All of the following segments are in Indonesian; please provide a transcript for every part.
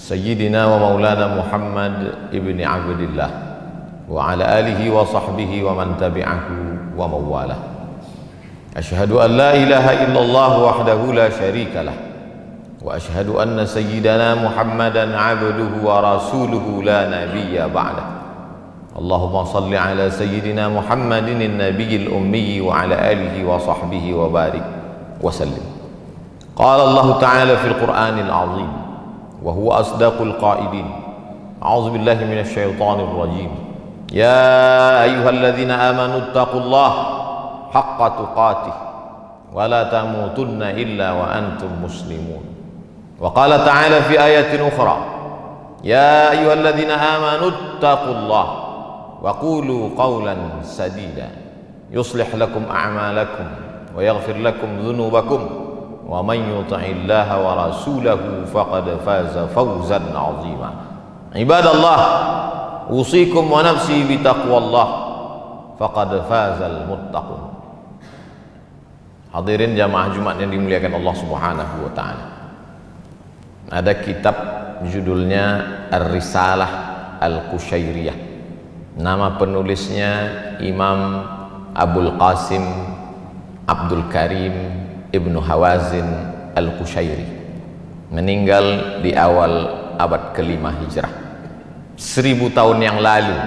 Sayyidina wa maulana Muhammad ibn Abdillah wa ala alihi wa sahbihi wa man tabi'ahu wa mawalah. Ashhadu an la ilaha illallah wahdahu la syarika lah wa ashhadu anna sayyidana Muhammadan abduhu wa rasuluhu la nabiyya ba'dah. Allahumma salli ala sayyidina Muhammadin an-nabiyil ummi wa ala alihi wa sahbihi wa barik wa sallim. Qala Allah ta'ala fil Qur'anil azim wa huwa asdaqul qailin. A'udzu billahi minasy syaithanir rajim. Ya ayyuhalladzina amanu taqullaha haqqa tuqatih wa la tamutunna illa wa antum muslimun. Wa qala ta'ala fi ayatin ukhra. Ya ayyuhalladzina amanu taqullaha wa qulu qawlan sadida yuslih lakum a'malakum wa yaghfir lakum dhunubakum wa man yuti'illaha wa rasulahu faqad faza fawzan 'azima. Ibadallah, usikum wa nafsi bi taqwallah faqad fazal muttaqun. Hadirin jamaah Jumat yang dimuliakan Allah Subhanahu wa taala. Ada kitab judulnya Ar-Risalah Al-Qushairiyah. Nama penulisnya Imam Abul Qasim Abdul Karim Ibnu Hawazin Al-Qushairi, meninggal di awal abad kelima Hijrah, 1000 tahun yang lalu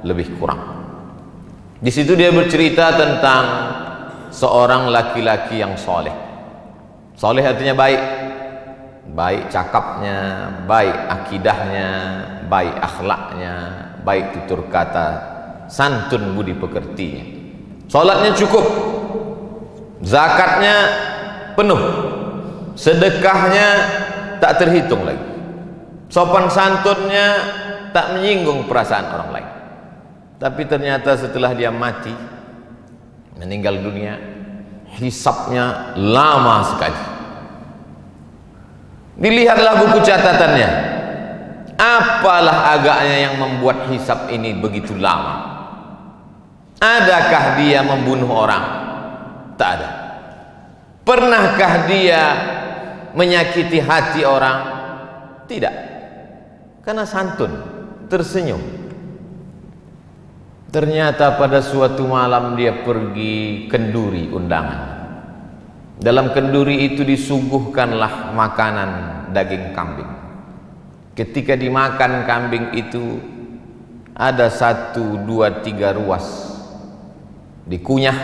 lebih kurang. Di situ dia bercerita tentang seorang laki-laki yang soleh. Soleh artinya baik, baik cakapnya, baik akidahnya, baik akhlaknya, baik tutur kata, santun budi pekertinya. Salatnya cukup, zakatnya penuh, sedekahnya tak terhitung lagi, sopan santunnya tak menyinggung perasaan orang lain. Tapi ternyata setelah dia mati, meninggal dunia, hisabnya lama sekali. Dilihatlah buku catatannya, apalah agaknya yang membuat hisab ini begitu lama? Adakah dia membunuh orang? Tak ada. Pernahkah dia menyakiti hati orang? Tidak. Karena santun, tersenyum. Ternyata pada suatu malam dia pergi kenduri undangan. Dalam kenduri itu disuguhkanlah makanan daging kambing. Ketika dimakan kambing itu, ada 1, 2, 3 ruas dikunyah,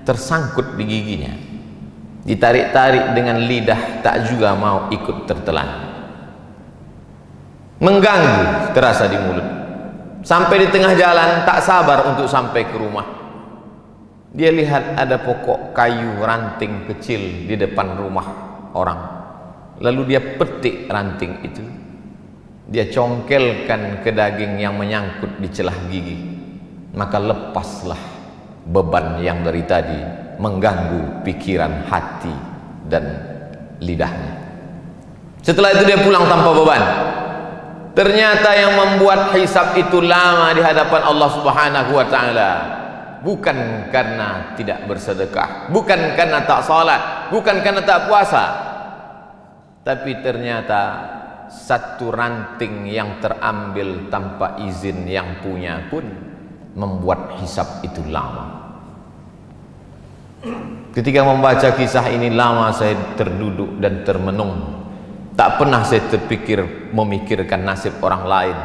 tersangkut di giginya, ditarik-tarik dengan lidah, tak juga mau ikut tertelan. Mengganggu terasa di mulut. Sampai di tengah jalan tak sabar untuk sampai ke rumah. Dia lihat ada pokok kayu ranting kecil di depan rumah orang. Lalu dia petik ranting itu, dia congkelkan ke daging yang menyangkut di celah gigi. Maka lepaslah beban yang dari tadi mengganggu pikiran, hati dan lidahnya. Setelah itu dia pulang tanpa beban. Ternyata yang membuat hisab itu lama di hadapan Allah Subhanahu wa taala bukan karena tidak bersedekah, bukan karena tak salat, bukan karena tak puasa, tapi ternyata satu ranting yang terambil tanpa izin yang punya pun membuat hisab itu lama. Ketika membaca kisah ini, lama saya terduduk dan termenung. Tak pernah saya terpikir memikirkan nasib orang lain,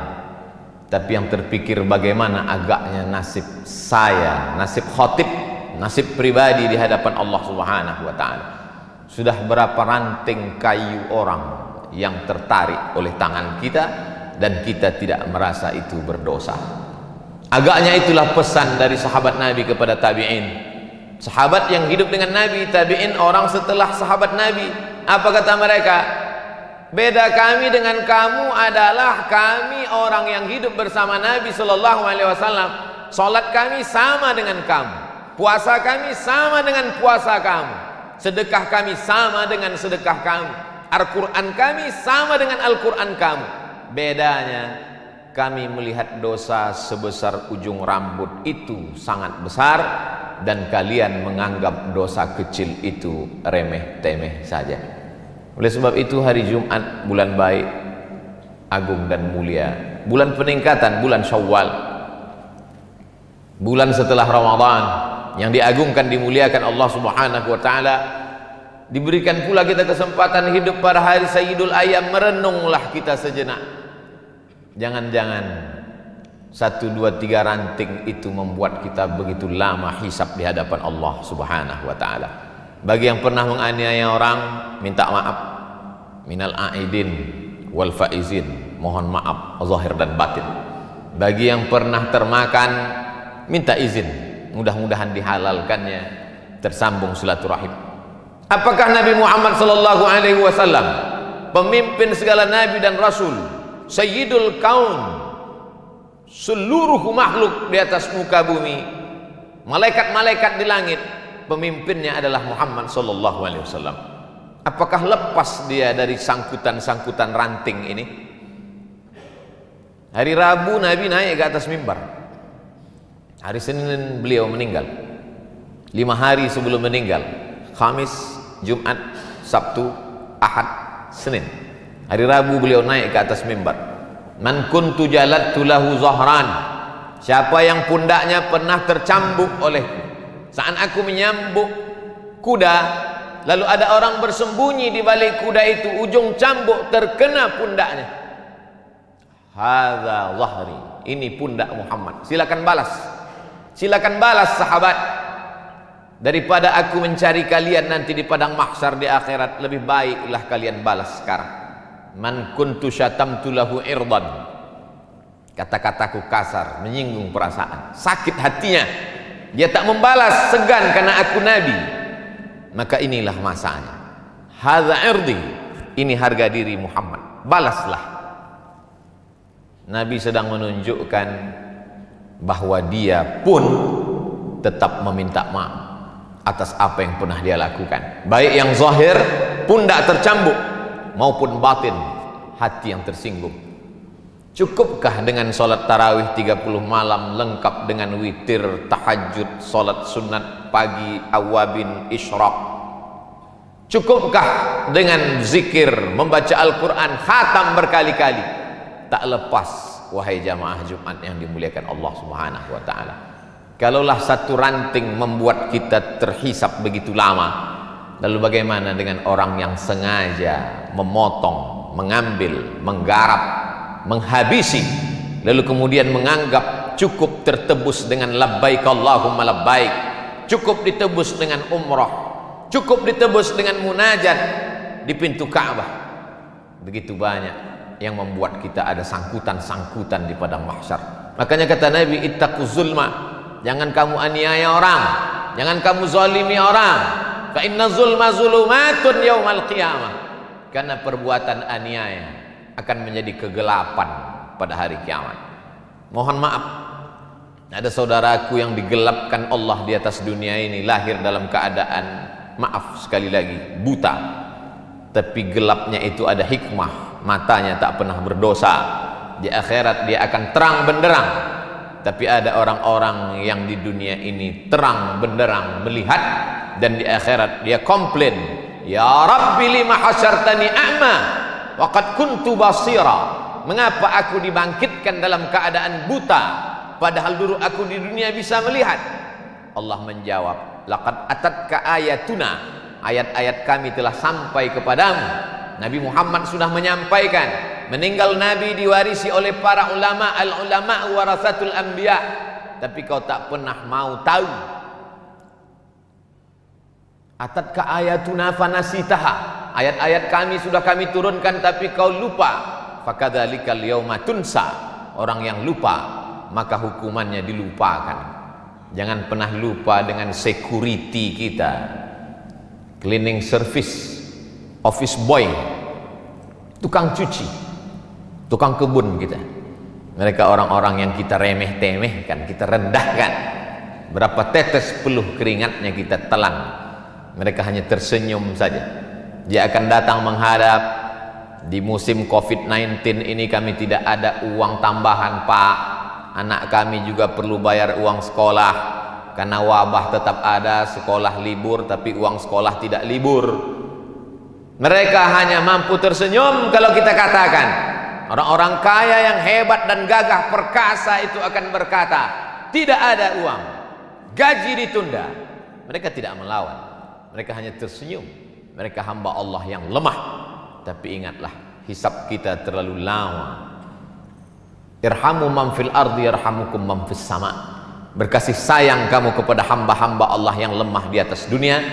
tapi yang terpikir bagaimana agaknya nasib saya, nasib khatib, nasib pribadi di hadapan Allah Subhanahu wa taala. Sudah berapa ranting kayu orang yang tertarik oleh tangan kita dan kita tidak merasa itu berdosa. Agaknya itulah pesan dari sahabat Nabi kepada tabi'in. Sahabat yang hidup dengan Nabi, tabi'in orang setelah sahabat Nabi. Apa kata mereka? Beda kami dengan kamu adalah kami orang yang hidup bersama Nabi Sallallahu Alaihi Wasallam. Salat kami sama dengan kamu, puasa kami sama dengan puasa kamu, sedekah kami sama dengan sedekah kamu, Al-Quran kami sama dengan Al-Quran kamu. Bedanya kami melihat dosa sebesar ujung rambut itu sangat besar, dan kalian menganggap dosa kecil itu remeh-temeh saja. Oleh sebab itu hari Jumat bulan baik, agung dan mulia. Bulan peningkatan, bulan Syawal, bulan setelah Ramadan, yang diagungkan, dimuliakan Allah Subhanahu wa taala. Diberikan pula kita kesempatan hidup pada hari Sayyidul Ayyam. Merenunglah kita sejenak. Jangan-jangan 1, 2, 3 ranting itu membuat kita begitu lama hisab di hadapan Allah Subhanahu wa taala. Bagi yang pernah menganiaya orang, minta maaf. Minal aidin wal faizin, mohon maaf zahir dan batin. Bagi yang pernah termakan, minta izin, mudah-mudahan dihalalkannya, tersambung silaturahim. Apakah Nabi Muhammad sallallahu alaihi wasallam, pemimpin segala nabi dan rasul, sayyidul kaun, seluruh makhluk di atas muka bumi, malaikat-malaikat di langit, pemimpinnya adalah Muhammad sallallahu alaihi wasallam. Apakah lepas dia dari sangkutan-sangkutan ranting ini? Hari Rabu Nabi naik ke atas mimbar. Hari Senin beliau meninggal. 5 hari sebelum meninggal, Khamis, Jumat, Sabtu, Ahad, Senin. Hari Rabu beliau naik ke atas mimbar. Man kuntu jalattu lahu zahran, siapa yang pundaknya pernah tercambuk olehku. Saat aku menyambuk kuda, lalu ada orang bersembunyi di balik kuda itu, ujung cambuk terkena pundaknya. Hadza zahri, ini pundak Muhammad. Silakan balas. Silakan balas sahabat. Daripada aku mencari kalian nanti di padang mahsyar di akhirat, lebih baiklah kalian balas sekarang. Man kuntu syatamtu lahu irdan, kata-kataku kasar, menyinggung perasaan, sakit hatinya, dia tak membalas, segan karena aku nabi, maka inilah masanya. Hadza irdi, ini harga diri Muhammad, balaslah. Nabi sedang menunjukkan bahwa dia pun tetap meminta maaf atas apa yang pernah dia lakukan, baik yang zahir, pundak tercambuk, maupun batin, hati yang tersinggung. Cukupkah dengan solat tarawih 30 malam lengkap dengan witir, tahajud, solat sunat pagi, awabin, isyraq? Cukupkah dengan zikir, membaca Al-Quran, khatam berkali-kali? Tak lepas, wahai jamaah Jumat yang dimuliakan Allah Subhanahu wa ta'ala. Kalaulah satu ranting membuat kita terhisap begitu lama, lalu bagaimana dengan orang yang sengaja memotong, mengambil, menggarap, menghabisi, lalu kemudian menganggap cukup tertebus dengan labbaik Allahumma labbaik, cukup ditebus dengan umrah, cukup ditebus dengan munajat di pintu Ka'bah. Begitu banyak yang membuat kita ada sangkutan-sangkutan di padang mahsyar. Makanya kata Nabi, ittaquz zulma, jangan kamu aniaya orang, jangan kamu zalimi orang. Fa inna zulma zulumatun yaumal qiyamah, karena perbuatan aniaya akan menjadi kegelapan pada hari kiamat. Mohon maaf, ada saudaraku yang digelapkan Allah di atas dunia ini, lahir dalam keadaan, maaf sekali lagi, buta, tapi gelapnya itu ada hikmah. Matanya tak pernah berdosa, di akhirat dia akan terang benderang. Tapi ada orang-orang yang di dunia ini terang benderang melihat, dan di akhirat dia komplain, ya Rabbi lima hasyartani a'ma wa qad kuntu basira. Mengapa aku dibangkitkan dalam keadaan buta, padahal dulu aku di dunia bisa melihat? Allah menjawab, laqad atatka ayatuna, ayat-ayat kami telah sampai kepadamu. Nabi Muhammad sudah menyampaikan, meninggal Nabi diwarisi oleh para ulama, al-ulama warasatul anbiya, tapi kau tak pernah mau tahu. Atatka ayatuna fanasitaha, ayat-ayat kami sudah kami turunkan tapi kau lupa. Fakadzalikal yauma tunsa, orang yang lupa maka hukumannya dilupakan. Jangan pernah lupa dengan security kita, cleaning service, office boy, tukang cuci, tukang kebun kita. Mereka orang-orang yang kita remeh-temehkan, kita rendahkan. Berapa tetes peluh keringatnya kita telan, mereka hanya tersenyum saja. Dia akan datang menghadap. Di musim COVID-19 ini kami tidak ada uang tambahan, Pak. Anak kami juga perlu bayar uang sekolah, karena wabah tetap ada, sekolah libur tapi uang sekolah tidak libur. Mereka hanya mampu tersenyum kalau kita katakan, Orang-orang kaya yang hebat dan gagah perkasa itu akan berkata, tidak ada uang, gaji ditunda. Mereka tidak melawan, mereka hanya tersenyum. Mereka hamba Allah yang lemah. Tapi ingatlah, hisab kita terlalu lama. Irhamu man fil ardi yarhamukum man fis sama. Berkasih sayang kamu kepada hamba-hamba Allah yang lemah di atas dunia,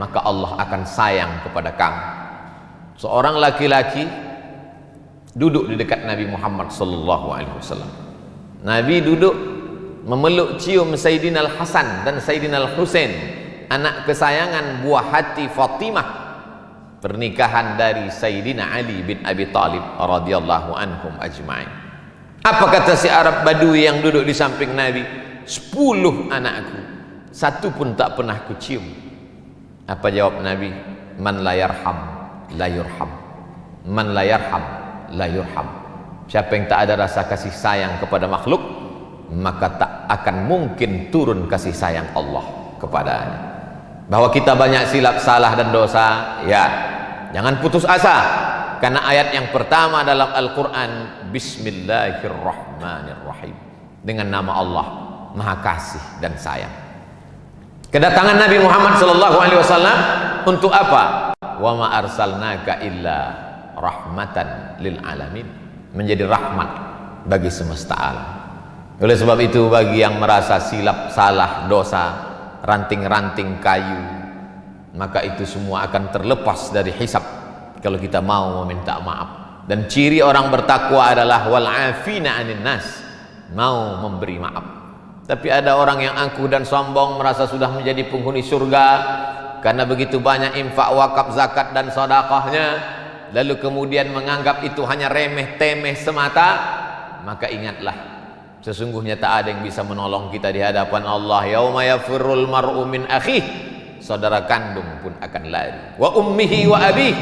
maka Allah akan sayang kepada kamu. Seorang laki-laki duduk di dekat Nabi Muhammad sallallahu alaihi wasallam. Nabi duduk memeluk cium Sayyidina Al-Hasan dan Sayyidina Al-Husain, anak kesayangan buah hati Fatimah, pernikahan dari Sayyidina Ali bin Abi Thalib radhiyallahu anhum ajma'in. Apa kata si Arab Badui yang duduk di samping Nabi? 10 anakku, satu pun tak pernah kucium. Apa jawab Nabi? Man la yarham la yurham, man la yarham la yurham. Siapa yang tak ada rasa kasih sayang kepada makhluk, maka tak akan mungkin turun kasih sayang Allah kepadanya. Bahwa kita banyak silap, salah dan dosa, ya, jangan putus asa. Karena ayat yang pertama dalam Al-Quran, Bismillahirrahmanirrahim, dengan nama Allah Maha Kasih dan Sayang. Kedatangan Nabi Muhammad SAW untuk apa? Wa ma arsalnaka illa rahmatan lil alamin, menjadi rahmat bagi semesta alam. Oleh sebab itu, bagi yang merasa silap, salah, dosa, ranting-ranting kayu, maka itu semua akan terlepas dari hisab kalau kita mau meminta maaf. Dan ciri orang bertakwa adalah wal afina 'anil nas, mau memberi maaf. Tapi ada orang yang angkuh dan sombong, merasa sudah menjadi penghuni surga karena begitu banyak infak, wakaf, zakat dan sedekahnya, lalu kemudian menganggap itu hanya remeh-temeh semata. Maka ingatlah, sesungguhnya tak ada yang bisa menolong kita di hadapan Allah. Yauma yafirrul mar'u min akhih, saudara kandung pun akan lari. Wa ummihi wa abih,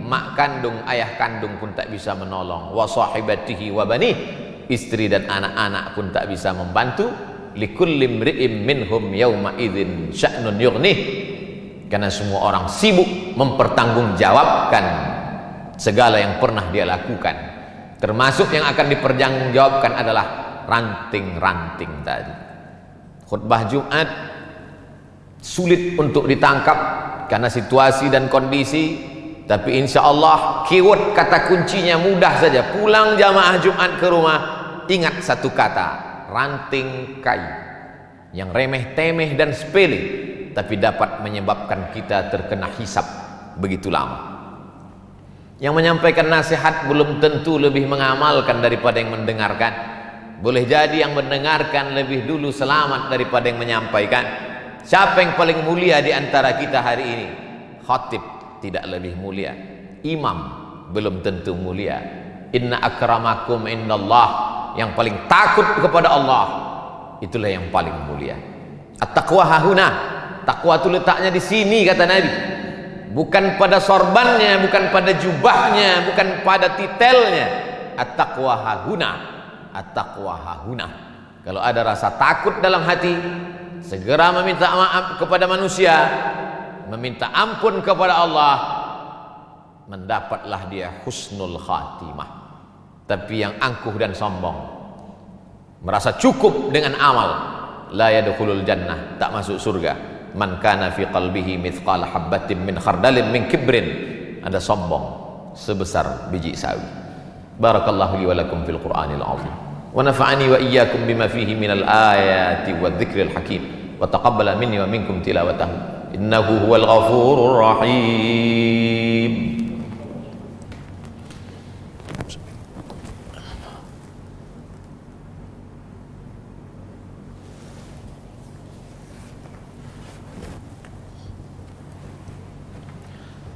mak kandung, ayah kandung pun tak bisa menolong. Wa sahibatihi wa banih, istri dan anak-anak pun tak bisa membantu. Likulli imri'im minhum yauma idzin sya'nun yughnih, karena semua orang sibuk mempertanggungjawabkan segala yang pernah dia lakukan. Termasuk yang akan dipertanggungjawabkan adalah ranting-ranting tadi. Khutbah Jumat sulit untuk ditangkap karena situasi dan kondisi, tapi insya Allah keyword kata kuncinya mudah saja. Pulang jamaah Jumat ke rumah, ingat satu kata, ranting kayu, yang remeh-temeh dan sepele, tapi dapat menyebabkan kita terkena hisab begitu lama. Yang menyampaikan nasihat belum tentu lebih mengamalkan daripada yang mendengarkan. Boleh jadi yang mendengarkan lebih dulu selamat daripada yang menyampaikan. Siapa yang paling mulia di antara kita hari ini? Khatib tidak lebih mulia, imam belum tentu mulia. Inna akramakum indallah, yang paling takut kepada Allah, itulah yang paling mulia. At-taqwa hahuna, takwa itu letaknya di sini kata Nabi, bukan pada sorbannya, bukan pada jubahnya, bukan pada titelnya. At-taqwa hahuna, at-taqwa hahuna. Kalau ada rasa takut dalam hati, segera meminta maaf kepada manusia, meminta ampun kepada Allah, mendapatlah dia husnul khatimah. Tapi yang angkuh dan sombong, merasa cukup dengan amal, la yadkhulul jannah, tak masuk surga. Man kana fi qalbihi mithqala habbatin min khardalin min kibrin, ada sombong sebesar biji sawi. Barakallahu li wa lakum fil Qur'anil azim, wa nafa'ani wa iyyakum bima fihi minal ayati wadh-dhikril hakim, wa taqabbala minni wa minkum tilawatahu, innahu huwal ghafurur rahim.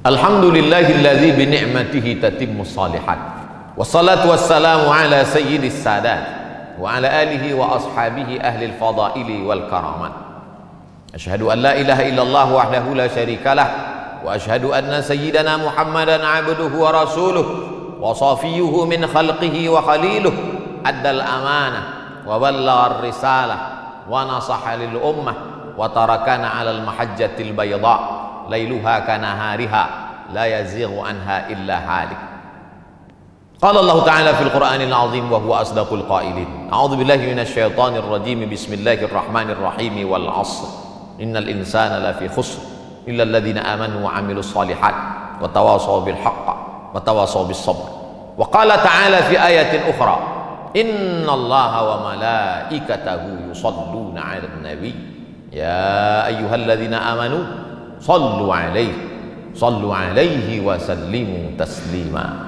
Alhamdulillahilladzi bi ni'matihi tatimmu shalihat. Wassalatu wassalamu ala sayyidis sadat wa ala alihi wa ashabihi ahli al-fadaili wal karamat. Asyhadu an la ilaha illallah wahdahu la syarikalah, wa asyhadu anna sayyidana Muhammadan abduhu wa rasuluh wa safiyuhu min khalqihi wa khaliluh, addal amanah wa ballagha ar-risalah wa nasaha lil ummah wa tarakana 'alal mahajjatil bayda lailuha kanahariha la yazighu anha illa halik. Qala Allah Ta'ala fil Qur'anil Azim wa huwa asdaqul qailin. A'udzu billahi minasy syaithanir rajim. Bismillahirrahmanirrahim. Wal 'ashr. Innal insana lafi khusr illa alladziina amanu wa 'amilus shalihat wa tawashaw bil haqq wa tawashaw bis sabr. Wa qala ta'ala fi ayatin ukhra. Innallaha wa malaikatahu yusholluna 'alan nabi. Ya ayyuhalladzina amanu shallu 'alaihi wa sallimu taslima.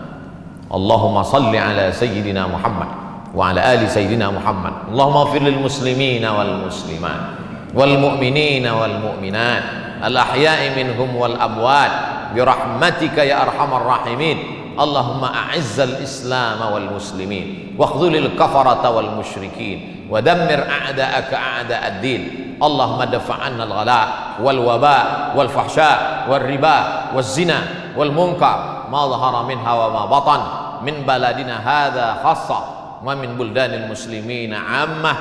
Allahumma salli ala sayyidina Muhammad wa ala ali sayyidina Muhammad. Allahumma ighfir lil muslimina wal muslimat wal mu'minina wal mu'minat al ahya'i minhum wal amwat bi rahmatika ya arhamar rahimin. Allahumma a'izzal islam wal muslimin wa khudhulil kafarata wal musyrikin wa dammir a'da'aka a'da'ad-din. Allahumma dafa'anna al-ghala wal waba wal fahsya wal riba wal zina wal munkar ma dhahara minha wa ma batan min baladina hadha khassa wa min buldanil muslimina ammah.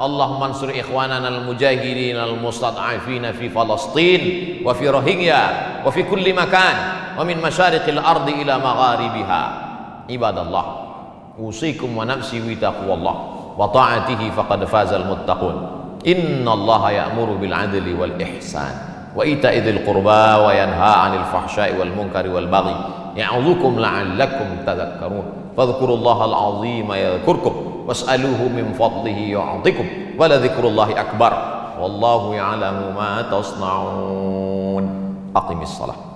Allahumma ansur ikhwanana al-mujahidin al-mustad'afina fi Falastin wa fi Rohingya wa fi kulli makan wa min masyariqil ardi ila magharibiha. Ibadallah, usikum wa nafsi bi taqwallah wa ta'atihi faqad fazal muttaqun. Innallaha ya'muru bil 'adli wal ihsan wa ita'i dzil qurba wa yanha 'anil fahsya'i wal munkari wal baghi ya'udzukum la'allakum tadhakkarun. Fadhkurullaha al-'azima yadhkurkum was'aluhu min fadlihi yu'tikum wa la dzikrullahi akbar wallahu ya'lamu ma tasna'un. Aqimis shalah.